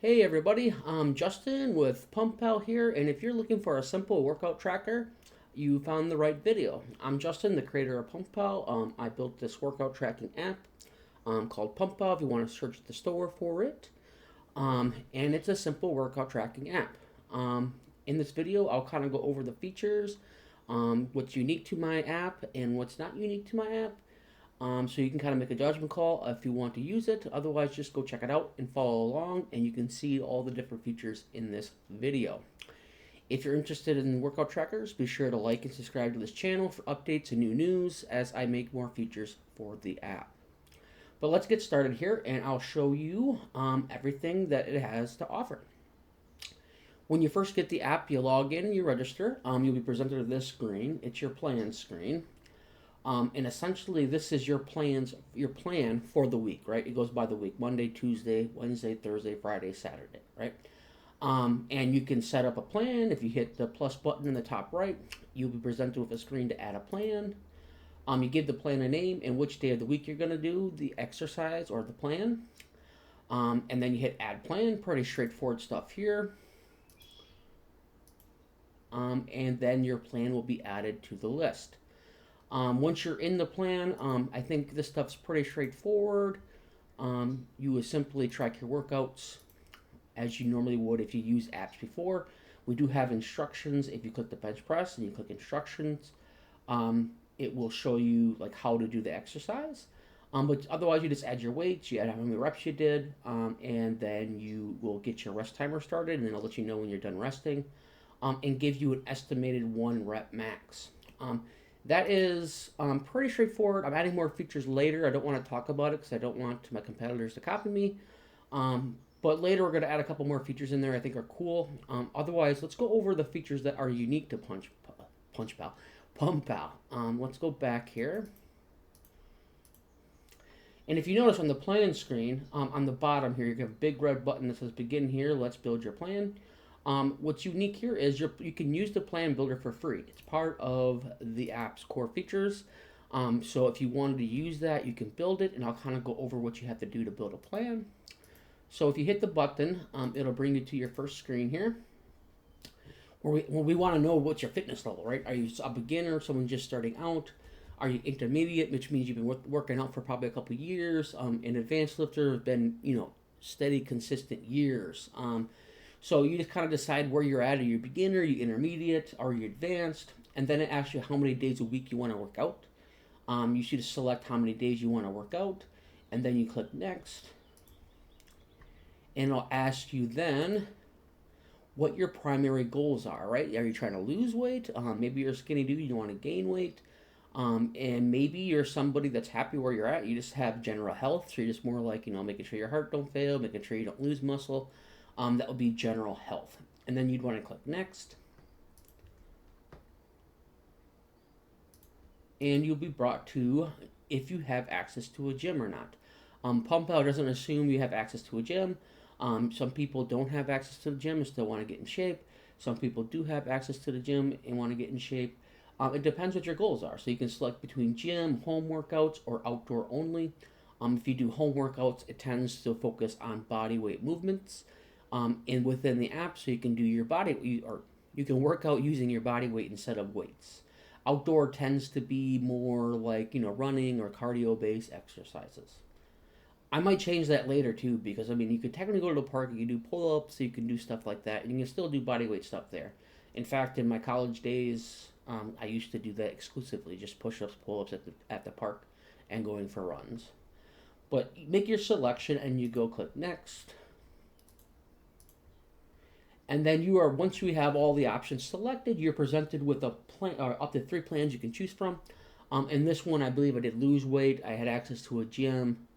Hey everybody, I'm Justin with PumpPal here, and if you're looking for a simple workout tracker, you found the right video. I'm Justin, the creator of PumpPal. I built this workout tracking app called PumpPal if you want to search the store for it. And it's a simple workout tracking app. In this video, I'll kind of go over the features, what's unique to my app, and what's not unique to my app. So you can kind of make a judgment call if you want to use it. Otherwise, just go check it out and follow along, and you can see all the different features in this video. If you're interested in workout trackers, be sure to like and subscribe to this channel for updates and new news as I make more features for the app. But let's get started here, and I'll show you everything that it has to offer. When you first get the app, you log in and you register. You'll be presented with this screen. It's your plan screen. And essentially, this is your plan for the week, right? It goes by the week: Monday, Tuesday, Wednesday, Thursday, Friday, Saturday, right? And you can set up a plan. If you hit the plus button in the top right, you'll be presented with a screen to add a plan. You give the plan a name and which day of the week you're going to do the exercise or the plan. And then you hit add plan. Pretty straightforward stuff here. And then your plan will be added to the list. Once you're in the plan, I think this stuff's pretty straightforward. You would simply track your workouts as you normally would if you use apps before. We do have instructions. If you click the bench press and you click instructions, it will show you like how to do the exercise. But otherwise, you just add your weights, you add how many reps you did, and then you will get your rest timer started, and then it'll let you know when you're done resting, and give you an estimated 1 rep max. That is pretty straightforward. I'm adding more features later. I don't want to talk about it because I don't want my competitors to copy me. But later we're going to add a couple more features in there I think are cool. Otherwise, let's go over the features that are unique to PumpPal. Let's go back here. And if you notice on the plan screen, on the bottom here, you have a big red button that says begin here, let's build your plan. What's unique here is you can use the plan builder for free. It's part of the app's core features. So if you wanted to use that, you can build it, and I'll kind of go over what you have to do to build a plan. So if you hit the button, it'll bring you to your first screen here, where we want to know what's your fitness level, right? Are you a beginner, someone just starting out? Are you intermediate, which means you've been working out for probably a couple years? An advanced lifter have been, steady, consistent years. So you just kind of decide where you're at. Are you beginner, are you intermediate, are you advanced? And then it asks you how many days a week you want to work out. You should select how many days you want to work out, and then you click next. And it'll ask you then what your primary goals are, right? Are you trying to lose weight? Maybe you're a skinny dude, you want to gain weight. And maybe you're somebody that's happy where you're at. You just have general health, so you're just more like, making sure your heart don't fail, making sure you don't lose muscle. That would be general health. And then you'd want to click next. And you'll be brought to if you have access to a gym or not. PumpPal doesn't assume you have access to a gym. Some people don't have access to the gym and still want to get in shape. Some people do have access to the gym and want to get in shape. It depends what your goals are. So you can select between gym, home workouts, or outdoor only. If you do home workouts, it tends to focus on body weight movements. And within the app, so you can do your you can work out using your body weight instead of weights. Outdoor tends to be more like, running or cardio-based exercises. I might change that later too, because you could technically go to the park, you can do pull-ups, so you can do stuff like that, and you can still do body weight stuff there. In fact, in my college days, I used to do that exclusively, just push-ups, pull-ups at the park, and going for runs. But make your selection, and you go click next. And then once you have all the options selected, you're presented with a plan, or up to 3 plans you can choose from. In this one, I believe I did lose weight. I had access to a gym,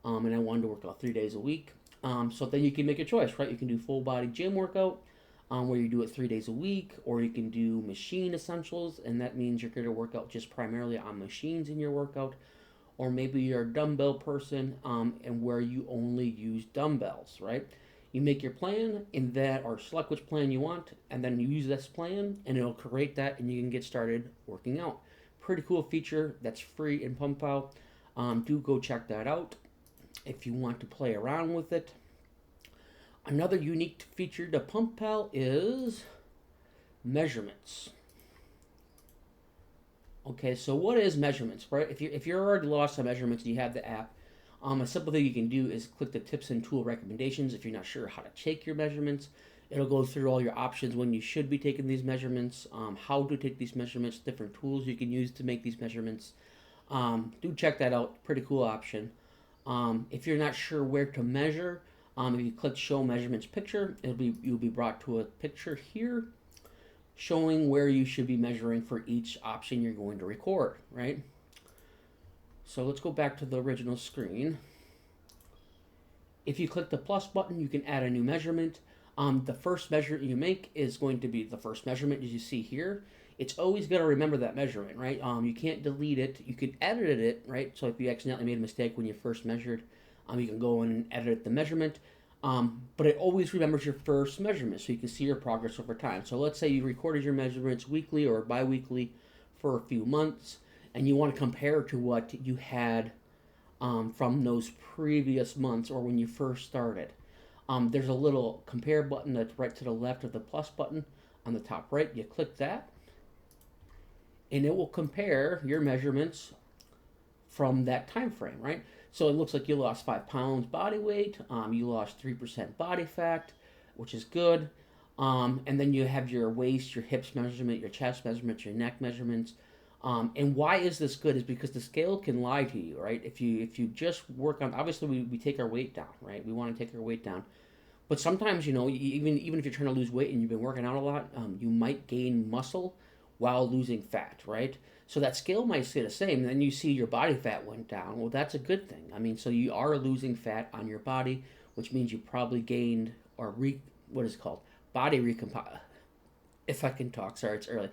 and I wanted to work out 3 days a week. So then you can make a choice, right? You can do full body gym workout, where you do it 3 days a week, or you can do machine essentials, and that means you're going to work out just primarily on machines in your workout. Or maybe you're a dumbbell person, and where you only use dumbbells, right? You make your plan in that, or select which plan you want, and then you use this plan, and it'll create that, and you can get started working out. Pretty cool feature that's free in PumpPal. Do go check that out if you want to play around with it. Another unique feature to PumpPal is measurements. Okay, so what is measurements, right? If you're already lost on measurements and you have the app, a simple thing you can do is click the tips and tool recommendations. If you're not sure how to take your measurements, it'll go through all your options when you should be taking these measurements, how to take these measurements, different tools you can use to make these measurements. Do check that out. Pretty cool option. If you're not sure where to measure, if you click Show Measurements Picture, you'll be brought to a picture here showing where you should be measuring for each option you're going to record, right? So let's go back to the original screen. If you click the plus button, you can add a new measurement. The first measurement you make is going to be the first measurement, as you see here. It's always going to remember that measurement, right? You can't delete it. You can edit it, right? So if you accidentally made a mistake when you first measured, you can go in and edit the measurement. But it always remembers your first measurement, so you can see your progress over time. So let's say you recorded your measurements weekly or bi-weekly for a few months, and you want to compare to what you had from those previous months or when you first started. There's a little compare button that's right to the left of the plus button on the top right. You click that, and it will compare your measurements from that time frame, right? So it looks like you lost 5 pounds body weight, you lost 3% body fat, which is good. And then you have your waist, your hips measurement, your chest measurements, your neck measurements. And why is this good is because the scale can lie to you, right? If you just work on, obviously we take our weight down, right? We want to take our weight down. But sometimes, even if you're trying to lose weight and you've been working out a lot, you might gain muscle while losing fat, right? So that scale might stay the same, and then you see your body fat went down. Well, that's a good thing. I mean, so you are losing fat on your body, which means you probably gained what is it called? Body recomp. If I can talk, sorry, it's early.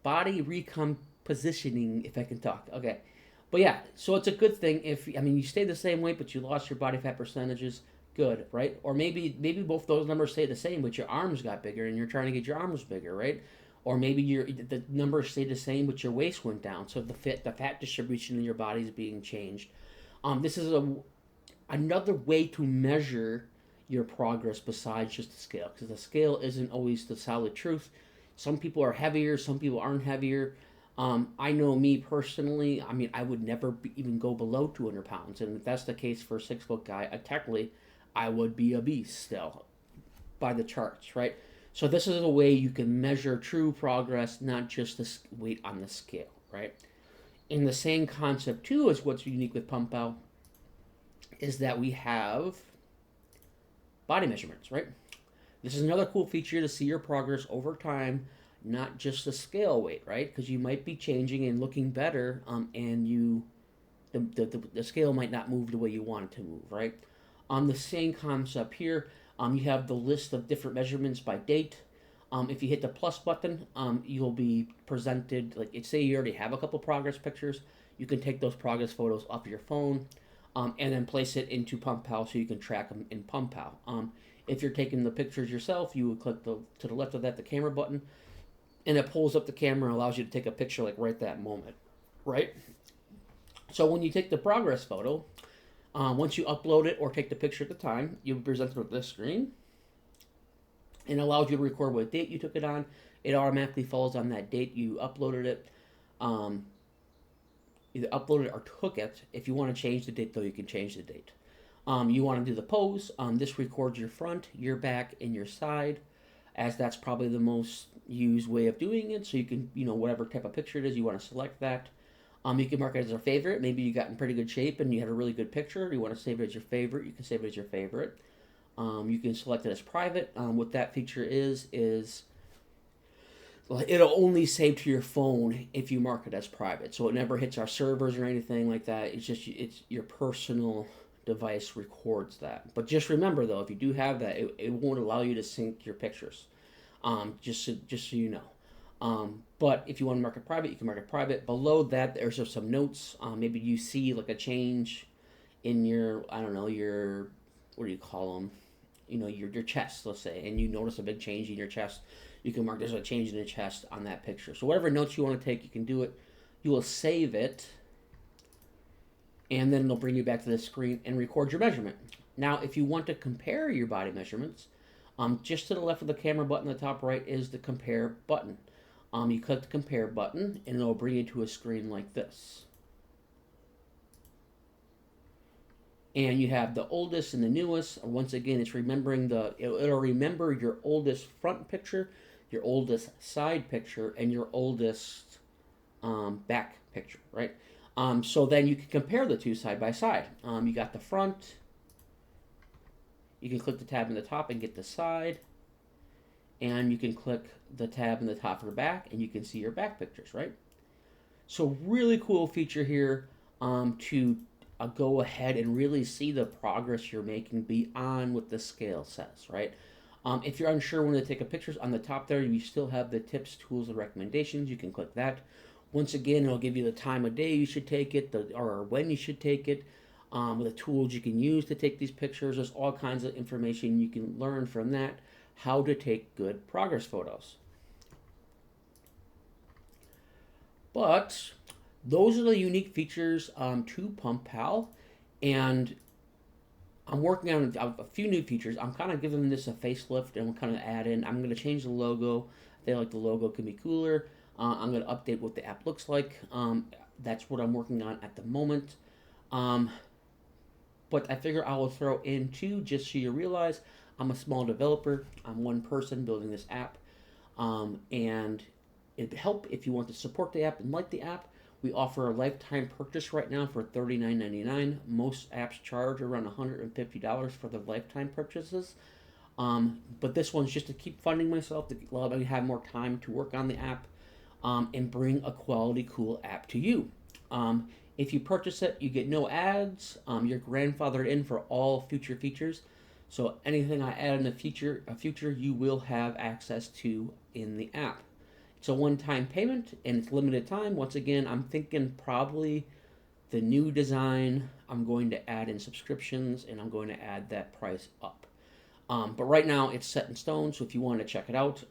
Body recompositioning, if I can talk. Okay, but yeah, so it's a good thing if you stay the same weight, but you lost your body fat percentages. Good, right? Or maybe both those numbers stay the same, but your arms got bigger, and you're trying to get your arms bigger, right? Or maybe the numbers stayed the same, but your waist went down, so the fat distribution in your body is being changed. This is another way to measure your progress besides just the scale, because the scale isn't always the solid truth. Some people are heavier, some people aren't heavier. I know me personally. I would never even go below 200 pounds, and if that's the case for a 6-foot guy, technically, I would be a beast still, by the charts, right? So this is a way you can measure true progress, not just the weight on the scale, right? In the same concept, too, is what's unique with PumpPal, is that we have body measurements, right? This is another cool feature to see your progress over time, not just the scale weight, right? Because you might be changing and looking better, and the scale might not move the way you want it to move, right? On the same concept here, you have the list of different measurements by date. If you hit the plus button, you'll be presented, say you already have a couple progress pictures, you can take those progress photos off your phone and then place it into PumpPal so you can track them in PumpPal. If you're taking the pictures yourself, you would click to the left of that, the camera button, and it pulls up the camera and allows you to take a picture right that moment, right? So when you take the progress photo, once you upload it or take the picture at the time, you'll be presented with this screen. It allows you to record what date you took it on. It automatically falls on that date you uploaded it. Either uploaded it or took it. If you want to change the date, though, you can change the date. You want to do the pose. This records your front, your back, and your side, as that's probably the most used way of doing it. So you can, whatever type of picture it is, you want to select that. You can mark it as a favorite. Maybe you got in pretty good shape and you had a really good picture. You want to save it as your favorite. You can save it as your favorite. You can select it as private. What that feature is it'll only save to your phone if you mark it as private. So it never hits our servers or anything like that. It's your personal device records that. But just remember though, if you do have that, it won't allow you to sync your pictures. Just so you know. But if you want to mark it private, you can mark it private. Below that, there's some notes. Maybe you see a change in your, what do you call them? Your chest, let's say, and you notice a big change in your chest. You can mark there's a change in the chest on that picture. So whatever notes you want to take, you can do it. You will save it, and then it'll bring you back to this screen and record your measurement. Now, if you want to compare your body measurements, just to the left of the camera button, the top right is the compare button. You click the compare button, and it'll bring you to a screen like this. And you have the oldest and the newest. Once again, it's remembering it'll remember your oldest front picture, your oldest side picture, and your oldest back picture, right? So then you can compare the two side by side. You got the front. You can click the tab in the top and get the side. And you can click the tab in the top for the back, and you can see your back pictures, right? So really cool feature here to go ahead and really see the progress you're making beyond what the scale says, right? If you're unsure when to take a pictures, on the top there, you still have the tips, tools, and recommendations. You can click that. Once again, it'll give you the time of day you should take it, or when you should take it, the tools you can use to take these pictures. There's all kinds of information you can learn from that, how to take good progress photos. But those are the unique features to PumpPal, and I'm working on a few new features. I'm kind of giving this a facelift, and we'll kind of add in. I'm going to change the logo. I feel like the logo can be cooler. I'm going to update what the app looks like. That's what I'm working on at the moment. But I figure I will throw in two just so you realize I'm a small developer. I'm one person building this app, and it'd help if you want to support the app and like the app. We offer a lifetime purchase right now for $39.99. Most apps charge around $150 for the lifetime purchases. But this one's just to keep funding myself, to let me have more time to work on the app and bring a quality, cool app to you. If you purchase it, you get no ads. You're grandfathered in for all future features. So anything I add in the future, you will have access to in the app. It's a one-time payment, and it's limited time. Once again, I'm thinking probably the new design, I'm going to add in subscriptions, and I'm going to add that price up. But right now, it's set in stone, so if you want to check it out,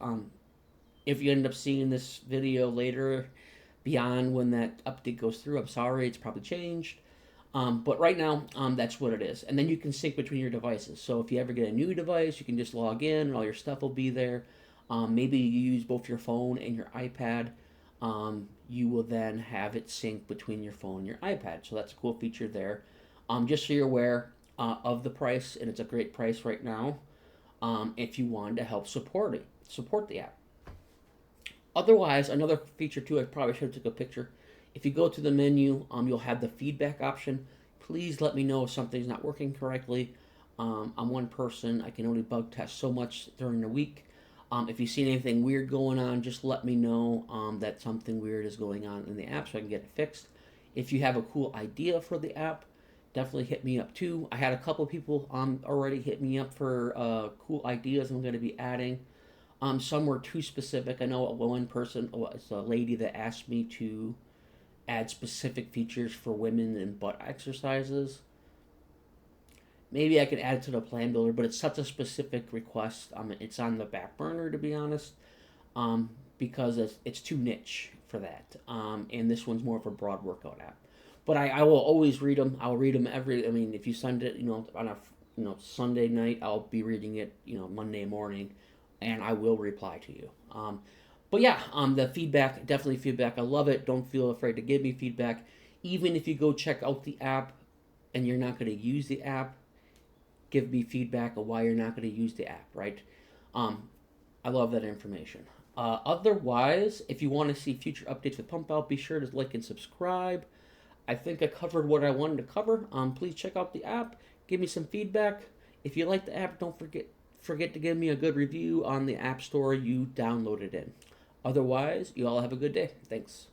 if you end up seeing this video later, beyond when that update goes through, I'm sorry, it's probably changed. But right now, that's what it is. And then you can sync between your devices. So if you ever get a new device, you can just log in, and all your stuff will be there. Maybe you use both your phone and your iPad. You will then have it sync between your phone and your iPad. So that's a cool feature there. Just so you're aware of the price, and it's a great price right now. If you wanted to help support the app. Otherwise, another feature too, I probably should have took a picture. If you go to the menu, you'll have the feedback option. Please let me know if something's not working correctly. I'm one person. I can only bug test so much during the week. If you see anything weird going on, just let me know that something weird is going on in the app so I can get it fixed. If you have a cool idea for the app, definitely hit me up too. I had a couple people already hit me up for cool ideas I'm going to be adding. Some were too specific. I know one person, it's a lady that asked me to add specific features for women and butt exercises. Maybe I could add it to the plan builder, but it's such a specific request. It's on the back burner, to be honest, because it's too niche for that. And this one's more of a broad workout app. But I will always read them. I'll read them if you send it, on a Sunday night, I'll be reading it, Monday morning, and I will reply to you. But yeah, the feedback, definitely feedback. I love it. Don't feel afraid to give me feedback. Even if you go check out the app and you're not going to use the app, give me feedback of why you're not going to use the app, right? I love that information. Otherwise, if you want to see future updates with PumpPal, be sure to like and subscribe. I think I covered what I wanted to cover. Please check out the app. Give me some feedback. If you like the app, don't forget to give me a good review on the app store you downloaded in. Otherwise, you all have a good day. Thanks.